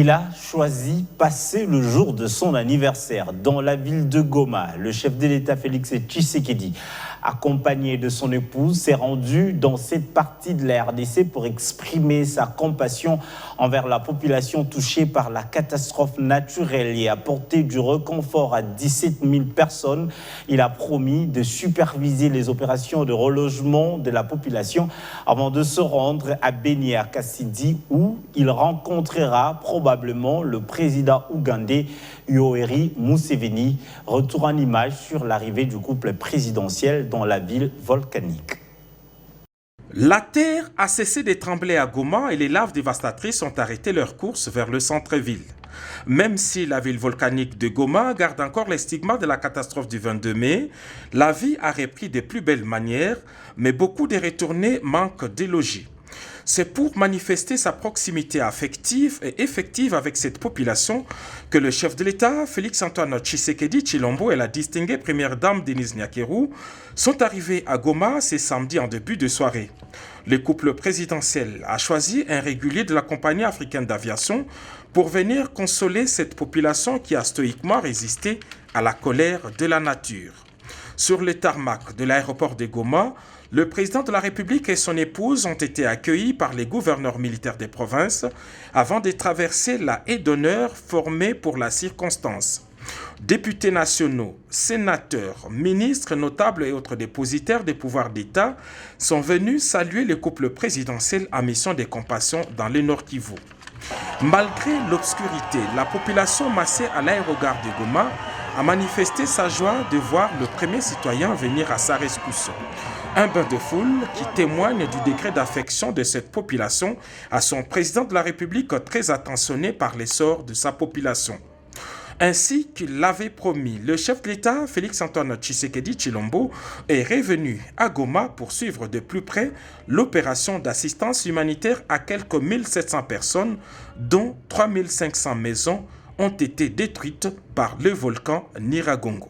Il a choisi passer le jour de son anniversaire dans la ville de Goma. Le chef de l'État Félix Tshisekedi, accompagné de son épouse, s'est rendu dans cette partie de la RDC pour exprimer sa compassion envers la population touchée par la catastrophe naturelle et apporter du réconfort à 17 000 personnes. Il a promis de superviser les opérations de relogement de la population avant de se rendre à Beni à Kasidi où il rencontrera probablement le président ougandais Yoweri Museveni. Retour en image sur l'arrivée du couple présidentiel dans la ville volcanique. La terre a cessé de trembler à Goma et les laves dévastatrices ont arrêté leur course vers le centre-ville. Même si la ville volcanique de Goma garde encore les stigmates de la catastrophe du 22 mai, la vie a repris de plus belles manières, mais beaucoup de retournés manquent de logis. C'est pour manifester sa proximité affective et effective avec cette population que le chef de l'État, Félix-Antoine Tshisekedi Tshilombo et la distinguée première dame Denise Nyakeru sont arrivés à Goma ce samedi en début de soirée. Le couple présidentiel a choisi un régulier de la compagnie africaine d'aviation pour venir consoler cette population qui a stoïquement résisté à la colère de la nature. Sur le tarmac de l'aéroport de Goma, le président de la République et son épouse ont été accueillis par les gouverneurs militaires des provinces avant de traverser la haie d'honneur formée pour la circonstance. Députés nationaux, sénateurs, ministres, notables et autres dépositaires des pouvoirs d'État sont venus saluer le couple présidentiel en mission de compassion dans le Nord Kivu. Malgré l'obscurité, la population massée à l'aérogare de Goma a manifesté sa joie de voir le premier citoyen venir à sa rescousse. Un bain de foule qui témoigne du degré d'affection de cette population à son président de la République très attentionné par l'essor de sa population. Ainsi qu'il l'avait promis, le chef de l'État, Félix-Antoine Tshisekedi Tshilombo, est revenu à Goma pour suivre de plus près l'opération d'assistance humanitaire à quelques 1700 personnes, dont 3500 maisons ont été détruites par le volcan Nyiragongo.